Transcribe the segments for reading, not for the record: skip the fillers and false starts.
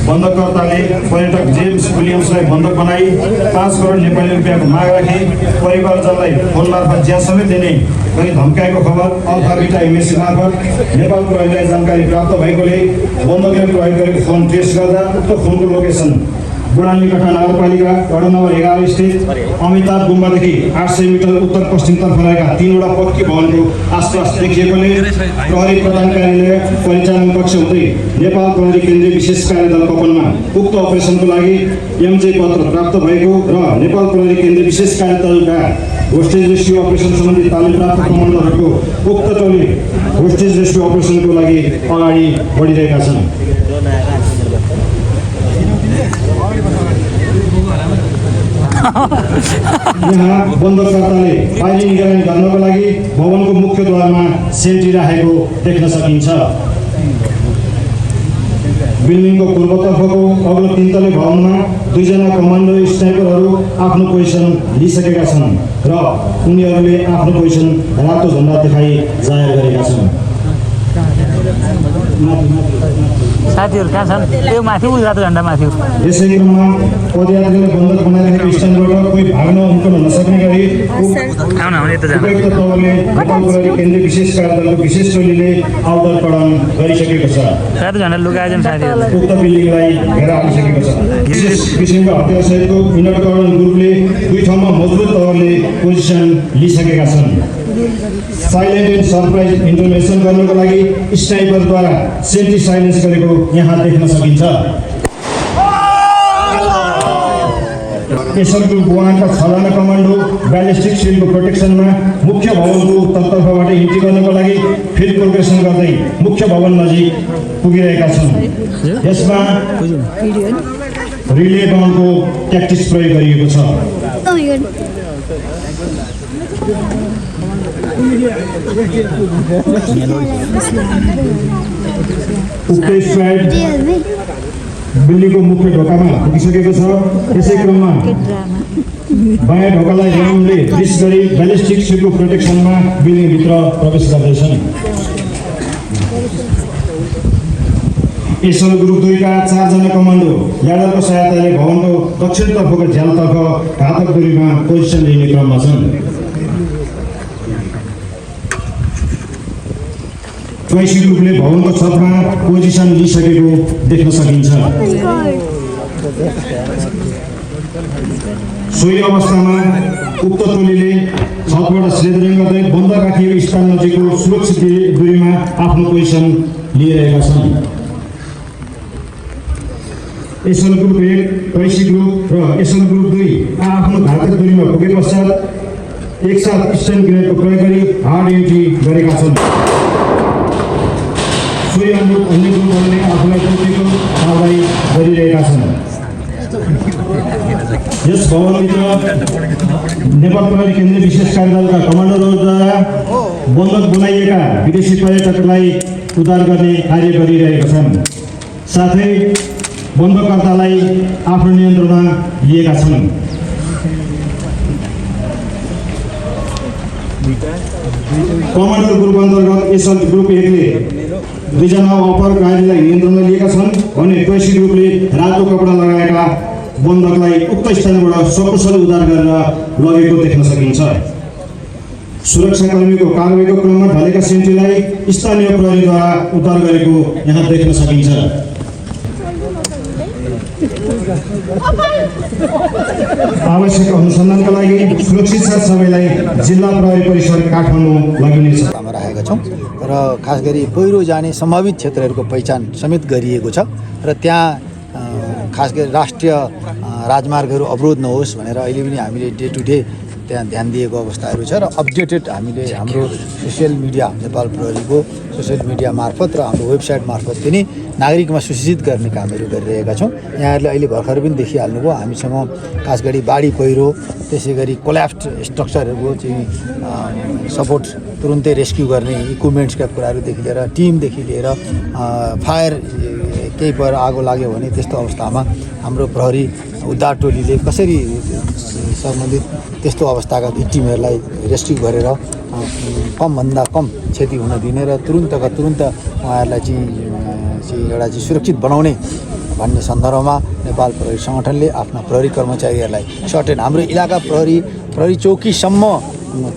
बन्दकर्ताले पर्यटक जेम्स विलियम्सलाई बन्दक बनाई 5 करोड नेपाली रुपियाँको माग राखी परिवारजनलाई फोन मार्फत ज्यान समेत दिने गरी धम्काएको खबर अल्फा बिटा एमएससी मार्फत नेपाल प्रहरीलाई जानकारी प्राप्त भएकोले बन्दकले प्रयोग गरेको फोन ट्रेस गर्दा उक्त फोनको लोकेसन बुढानीकटा नगरपालिका वडा नम्बर 11 स्थित अमिताभ गुम्बादेखि 800 मिटर उत्तर पश्चिमतर्फ रहेका 3वटा पक्की भवनको आसपास देखिएकोले प्रहरी प्रधान कार्यालय परिचालन कक्ष हुँदै नेपाल प्रहरी केन्द्रीय विशेष कार्यदल कपनमा उक्त अपरेसनको लागि एमजे पत्र प्राप्त भएको र नेपाल प्रहरी केन्द्रीय विशेष कार्यदलका होस्टेज रेस्क्यु अपरेसन सम्बन्धी तालिम प्राप्त कमान्डरहरूको उक्त टोली होस्टेज रेस्क्यु अपरेसनको लागि अगाडि बढिरहेका छन्। यहाँ बन्दकर्ताले पाइली निगरानी गर्नको लागि भवनको मुख्य द्वारमा सेन्ट्री राखेको देख्न सकिन्छ। बिल्डिङको पूर्वतर्फको अग्लो 3 तले भवनमा 2 जना कमान्डो स्नाइपरहरू आफ्नो पोजिसन लिइसकेका छन् र उनीहरूले आफ्नो पोजिसन रातो झण्डा देखाई जाहेर गरेका छन्। साथीहरु कहाँ छन्? त्यो माथि रातो झण्डा माथि। यसै क्रममा पदयात्रीले बन्दक बनाइरहेको स्ट्यान्डबाट कोही भाग्न उम्कन नसक्ने गरी नेपाल प्रहरी केन्द्रीय विशेष कार्यदलको विशेष टोलीले अवधारण गरिसकेको छ। रातो झण्डा लुकाएछन् साथीहरुले। उक्त बिल्डिङलाई घेरा हालिसकेको छ। विशेष किसिमको हतियारसहितको इनटकरण ग्रुपले 2 ठाउँमा मजबुत तवरले पोजिसन लिइसकेका छन्। साइलेन्ट एन्ड सरप्राइज इन्फर्मेसन गर्नको लागि स्नाइपरद्वारा सेन्ट्री साइलेन्स गरेको यहाँ देख्न सकिन्छ। एसएल ग्रुप 1 का 6 जना कमान्डो ब्यालिस्टिक सिलको प्रोटेक्सनमा मुख्य भवनको उत्तरतर्फबाट एन्ट्री गर्नको लागि फिल्ड प्रोग्रेसन गर्दै मुख्य भवन नजिक पुगिरहेका छन्। यसमा रिले बाउन्डको ट्याक्टिक्स प्रयोग गरिएको छ। उक्त स्क्वाड बिल्डिङको मुख्य ढोकामा पुगिसकेको छ। यसै क्रममा बायाँ ढोकालाई र्यामले डिस गरी ब्यालिस्टिक सिलको प्रोटेक्सनमा बिल्डिङभित्र प्रवेश गर्दैछन्। एसएल ग्रुप 2 का 4 जना कमान्डो ल्याडरको सहायताले भवनको दक्षिणतर्फको झ्यालतर्फ घातक दूरीमा पोजिसन लिने क्रममा छन्। ट्वाइसी ग्रुपले भवनको छतमा पोजिसन लिइसकेको देख्न सकिन्छ। सोही अवस्थामा उक्त टोलीले छतबाट स्लेदरिङ गर्दै बन्द राखिएको स्थान नजिकको सुरक्षित दूरीमा आफ्नो पोजिसन लिइरहेका छन्। एसएल ग्रुप 1, ट्वाइसी ग्रुप र एसएल ग्रुप 2 आफ्नो घातक दूरीमा पुगे पश्चात एकसाथ स्टन ग्रेनेडको प्रयोग गरी हार्ड एन्ट्री गरेका छन्। सोही अन्य ग्रुपहरूले आफूलाई टोकेको कारवाही गरिरहेका छन्। यस भवनभित्र नेपाल प्रहरी केन्द्रीय विशेष कार्यदलका कमान्डरहरूद्वारा बन्दक बनाइएका विदेशी पर्यटकलाई उद्धार गर्ने कार्य गरिरहेका छन्। साथै बन्दकर्तालाई आफ्नो नियन्त्रणमा लिएका छन्। कमान्डर ग्रुप अन्तर्गत एसएल ग्रुप 1 ले 2 जना अपहरणकारीलाई नियन्त्रणमा लिएका छन् भने ट्वाइसी ग्रुपले रातो कपडा लगाएका बन्दकलाई उक्त स्थानबाट सकुशल उद्धार गरेर लगेको देख्न सकिन्छ। सुरक्षाकर्मीको कारबाहीको क्रममा ढलेका सेन्ट्रीलाई स्थानीय प्रहरीद्वारा उद्धार गरेको यहाँ देख्न सकिन्छ। आवश्यक अनुसन्धानका लागि सुरक्षित साथ सबैलाई जिल्ला प्रहरी परिसर काठमाडौँ लगिनेछ। राखेका छौँ र खास गरी पहिरो जाने सम्भावित क्षेत्रहरूको पहिचान समेत गरिएको छ र त्यहाँ खास गरी राष्ट्रिय राजमार्गहरू अवरोध नहोस् भनेर अहिले पनि हामीले डे टु डे त्यहाँ ध्यान दिएको अवस्थाहरू छ र अपडेटेड हामीले हाम्रो सोसियल मिडिया नेपाल प्रहरीको सोसियल मिडिया मार्फत र हाम्रो वेबसाइट मार्फत पनि नागरिकमा सूचित गर्ने कामहरू गरिरहेका छौँ। यहाँहरूले अहिले भर्खर पनि देखिहाल्नुभयो हामीसँग खास गरी बाढी पहिरो त्यसै गरी कोल्याप्स्ड स्ट्रक्चरहरूको चाहिँ सपोर्ट तुरुन्तै रेस्क्यु गर्ने इक्विपमेन्ट्सका कुराहरूदेखि लिएर टिमदेखि लिएर फायर केही भएर आगो लाग्यो भने त्यस्तो अवस्थामा हाम्रो प्रहरी उद्धार टोलीले कसरी सम्बन्धित त्यस्तो अवस्थाका भिक्टिमहरूलाई रेस्क्यु गरेर कमभन्दा कम क्षति हुन दिने र तुरुन्तका तुरुन्त उहाँहरूलाई चाहिँ एउटा चाहिँ सुरक्षित बनाउने भन्ने सन्दर्भमा नेपाल प्रहरी सङ्गठनले आफ्ना प्रहरी कर्मचारीहरूलाई सर्टेन हाम्रो इलाका प्रहरी चौकीसम्म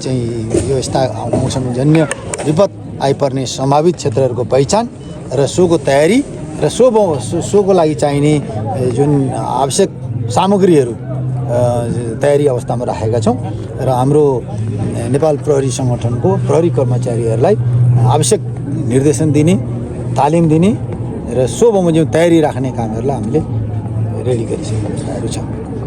चाहिँ यो यस्ता मौसमजन्य विपद आइपर्ने सम्भावित क्षेत्रहरूको पहिचान र सोको तयारी र सोको लागि चाहिने जुन आवश्यक सामग्रीहरू तयारी अवस्थामा राखेका छौँ र हाम्रो नेपाल प्रहरी सङ्गठनको प्रहरी कर्मचारीहरूलाई आवश्यक निर्देशन दिने तालिम दिने र सो बमोजिम तयारी राख्ने कामहरूलाई हामीले रेडी गरिसकेका अवस्थाहरू छ।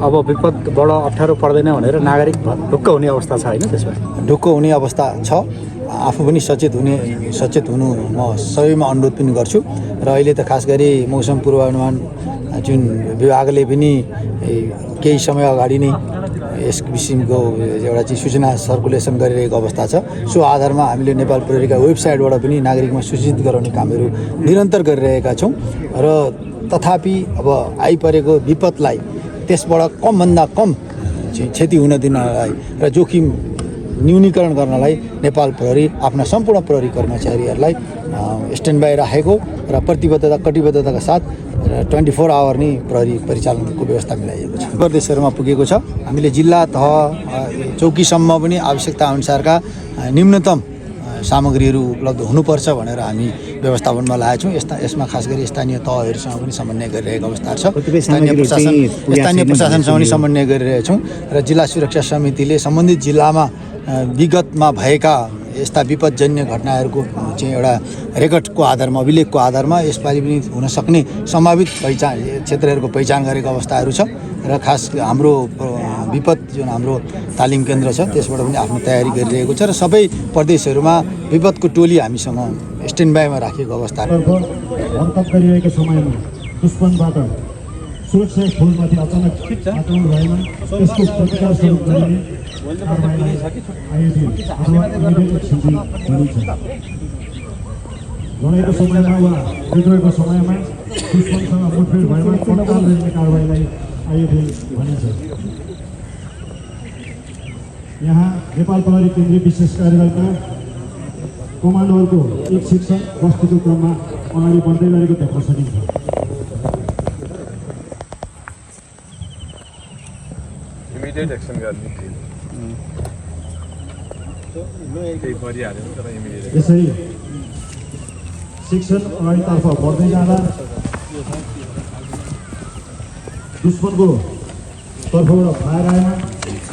अब विपद बडो अप्ठ्यारो पर्दैन भनेर नागरिक ढुक्क हुने अवस्था छ होइन? त्यसमा ढुक्क हुने अवस्था छ। आफू पनि सचेत हुनु म सबैमा अनुरोध पनि गर्छु र अहिले त खास गरी मौसम पूर्वानुमान जुन विभागले पनि केही समय अगाडि नै यस किसिमको एउटा चाहिँ सूचना सर्कुलेसन गरिरहेको अवस्था छ। सो आधारमा हामीले नेपाल प्रहरीका वेबसाइटबाट पनि नागरिकमा सूचित गराउने कामहरू निरन्तर गरिरहेका छौँ र तथापि अब आइपरेको विपदलाई त्यसबाट कमभन्दा कम क्षति हुन दिनलाई र जोखिम न्यूनीकरण गर्नलाई नेपाल प्रहरी आफ्ना सम्पूर्ण प्रहरी कर्मचारीहरूलाई स्ट्यान्ड बाई राखेको र कटिबद्धताका साथ 24 आवर नै प्रहरी परिचालनको व्यवस्था मिलाइएको छ। प्रदेशहरूमा पुगेको छ। हामीले जिल्ला तह चौकीसम्म पनि आवश्यकता अनुसारका न्यूनतम सामग्रीहरू उपलब्ध हुनुपर्छ भनेर हामी व्यवस्थापनमा लागेका छौँ। यसमा खास गरी स्थानीय तहहरूसँग पनि समन्वय गरिरहेको अवस्था छ। स्थानीय प्रशासनसँग पनि समन्वय गरिरहेका छौँ र जिल्ला सुरक्षा समितिले सम्बन्धित जिल्लामा विगतमा भएका यस्ता विपदजन्य घटनाहरूको चाहिँ एउटा रेकर्डको आधारमा अभिलेखको आधारमा यसपालि पनि हुन सक्ने सम्भावित क्षेत्रहरूको पहिचान गरेको अवस्थाहरू छ र खास हाम्रो विपद जुन हाम्रो तालिम केन्द्र छ त्यसबाट पनि आफ्नो तयारी गरिरहेको छ र सबै प्रदेशहरूमा विपदको टोली हामीसँग स्ट्यान्ड बाईमा राखेको अवस्थाहरू गरिरहेको समयमा दुश्मनबाट सुरक्षा खोलमाथि अचानक आक्रमण भएमा त्यसको प्रतिकार स्वरूप गरिने कारबाहीलाई आयोजित अथवा इमिडिएट एक्सन भनिन्छ। लडाइँको समयमा वा विद्रोहको समयमा दुश्मनसँग मुठभेड भएमा तत्काल गरिने कारबाहीलाई आयोजित भनिन्छ। यहाँ नेपाल प्रहरी केन्द्रीय विशेष कार्यालयका कमान्डोहरूको एक शिक्षक गस्तीको क्रममा अगाडि बढ्दै गरेको देख्न सकिन्छ। इमिडिएट एक्सन गर्ने यसै शिक्षण अगाडितर्फ बढ्दै जाँदा दुश्मनको तर्फबाट फायर आएमा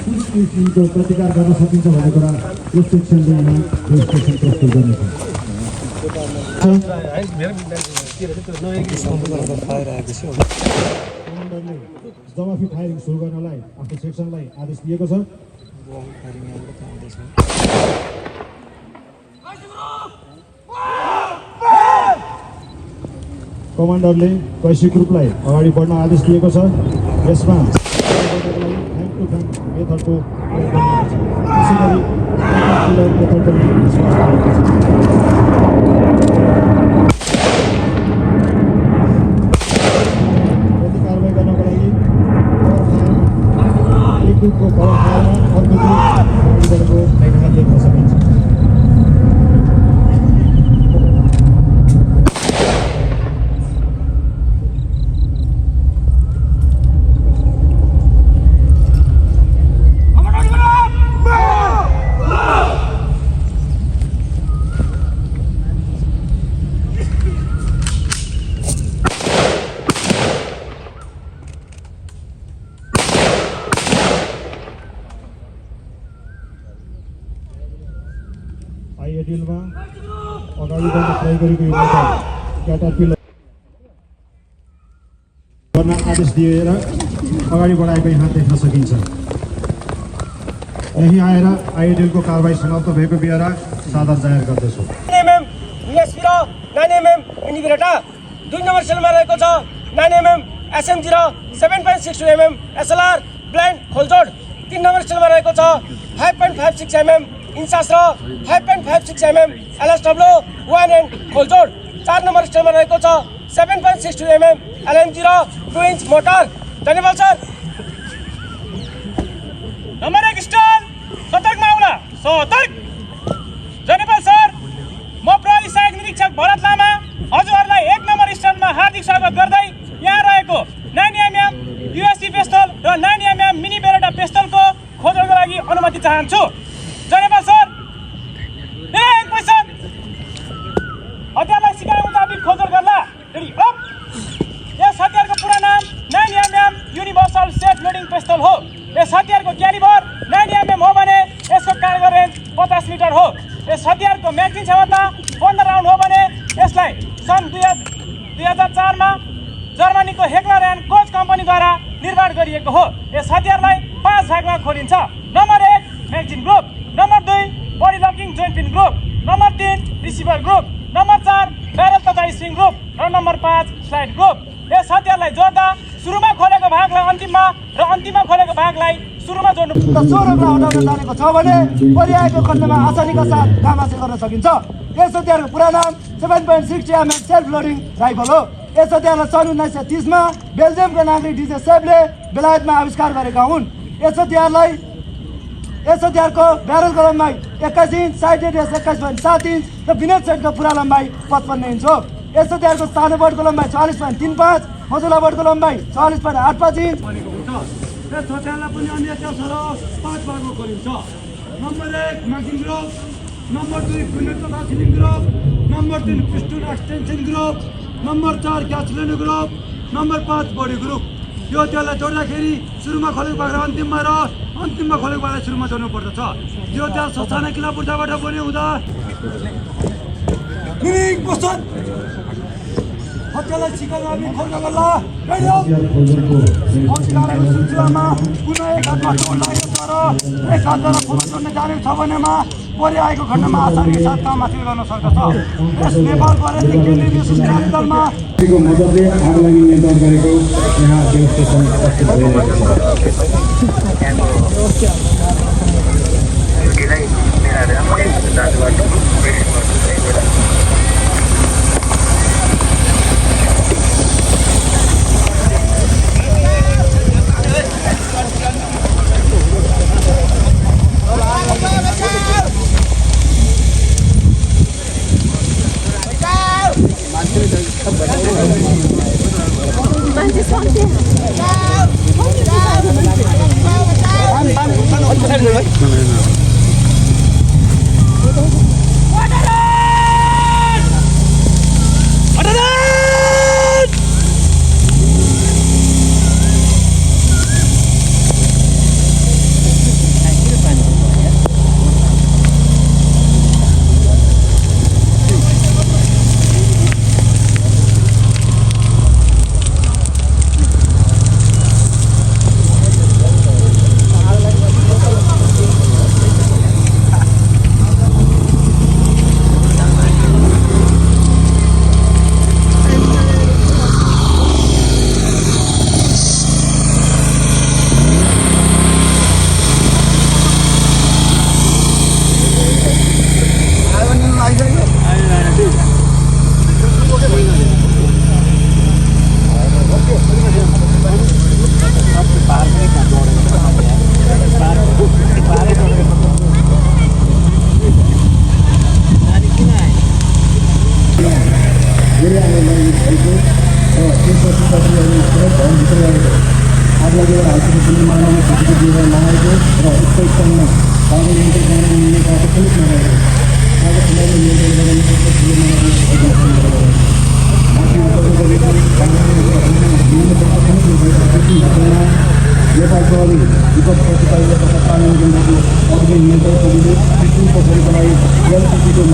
कुन किसिमको प्रतिकार गर्न सकिन्छ भन्ने कुरा यो शिक्षणले यहाँ डेमोन्स्ट्रेसन प्रस्तुत गर्नेछ। कमान्डरले जवाफी फायरिङ सुरु गर्नलाई आफ्नो सेक्सनलाई आदेश दिएको छ। कमान्डरले कैसी ग्रुपलाई अगाडि बढ्न आदेश दिएको छ। यसमा फ्याङ्क टु फ्याङ्क मेथडको प्रयोग गरिएको छ। त्यसै गरी मेथड पनि प्रति कारवाही गर्नको लागि एक ग्रुपको कभर फायरमा अर्को ग्रुप अगाडि बढेको यहाँ देख्न सकिन्छ। आइएडिएलमा अगाडि बढ्न प्रयोग गरेको युनिटलाई क्याटरपिलर गर्न आदेश दिएर अगाडि बढाएको यहाँ देख्न सकिन्छ। यही आएर आइएडिएलको कारबाही समाप्त भएको बिहार सादर जाहेर गर्दछु। 9mm USP र 9mm इन्डिकेटर 2 नम्बर सेलमा रहेको छ। 9mm SM0 7.62mm SLR blind खोलजोड 3 number सेलमा रहेको छ। 5.56mm इन्चास र 5.56mm LSW 1 खोलजोड 4 नम्बर स्टेलमा रहेको छ। 7.62mm LMG र 2 इन्च मोटर। धन्यवाद सर। नम्बर 1 स्टल सतर्कमा आउला। सतर्क। धन्यवाद सर। म प्रहरी सहायक निरीक्षक भरत लामा हजुरहरूलाई 1 नम्बर स्टलमा हार्दिक स्वागत गर्दै यहाँ र 9mm मिनी बेरेटा पिस्तलको खोजको लागि अनुमति चाहन्छु। जयनेपाल सर, मेरो एक क्वेसन, हतियारलाई सिकाए मुताबिक खोजल गर्ला। यस हतियारको पुरा नाम 9mm युनिभर्सल सेल्फ लोडिङ पिस्तल हो। यस हतियारको क्यालिबर 9mm हो भने यसको कारगर रेन्ज 50 मिटर हो। यस हतियारको म्यागजिन क्षमता 15 राउन्ड हो भने यसलाई सन् 2004 मा जर्मनीको हेक्लर एन्ड कोच कम्पनीद्वारा निर्माण गरिएको हो। यस हतियारलाई 5 भागमा खोलिन्छ। Number 1 magazine group, number 2 body locking joint pin group, number 3 receiver group, number 4 barrel तथा स्प्रिङ ग्रुप र नम्बर 5 स्लाइड ग्रुप। यस हतियारलाई जोड्दा सुरुमा खोलेको भागलाई अन्तिममा र अन्तिममा खोलेको भागलाई सुरुमा जोड्नु। सोह्रमा हटाउन जानेको छ भने परिआएको खण्डमा आसानीका साथ काम हासिल गर्न सकिन्छ। यस हतियारको पुरा नाम 7.60mm सेल्फ लोडिङ राइफल हो। यस हतियारलाई सन् 1930 मा बेल्जियमका नागरिक डिजे सेफले बेलायतमा आविष्कार गरेका हुन्। यस हतियारको ब्यारलको लम्बाइ 21 इन्च, साइड रेडियस 21.7 इन्च र बिनेट सेटको पुरा लम्बाइ 55 इन्च हो। यस हतियारको सानो बटको लम्बाइ 44.35, मझौला बटको लम्बाइ 44.85 इन्च। यस हतियारलाई पनि अन्य त्यसरो 5 भागमा खोलिन्छ। नम्बर 1 म्यागजिन ग्रुप, नम्बर 2 बिनेट तथा सिलिङ group, number 3 piston extension group, number 4 gasoline group, number 5 body group. यो हतियारलाई जोड्दाखेरि सुरुमा खोलेको भाग र अन्तिममा खोलेको भागलाई सुरुमा जोड्नु पर्दछ। यो हतियार ससाना किला बुट्टाबाट बन्यो हुँदा हतियारलाई सिकाउन हामी खोल्न गर्ला। सिलसिलामा कुनै एक हातमा चोट लागेको छ र एक हातबाट खोला जोड्न जानेको छ भनेमा परिआएको खण्डमा आसानीका साथ काम हासिल गर्न सक्दछ। यस नेपालको राष्ट्रिय केन्द्रीय सूचना दलमा मद्दतले आगलागी नियन्त्रण गरेको यहाँ डेमोन्स्ट्रेसन उपस्थित भइरहेको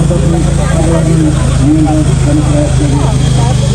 मद्दतले आगलागी नियन्त्रण गर्ने प्रयास गरे।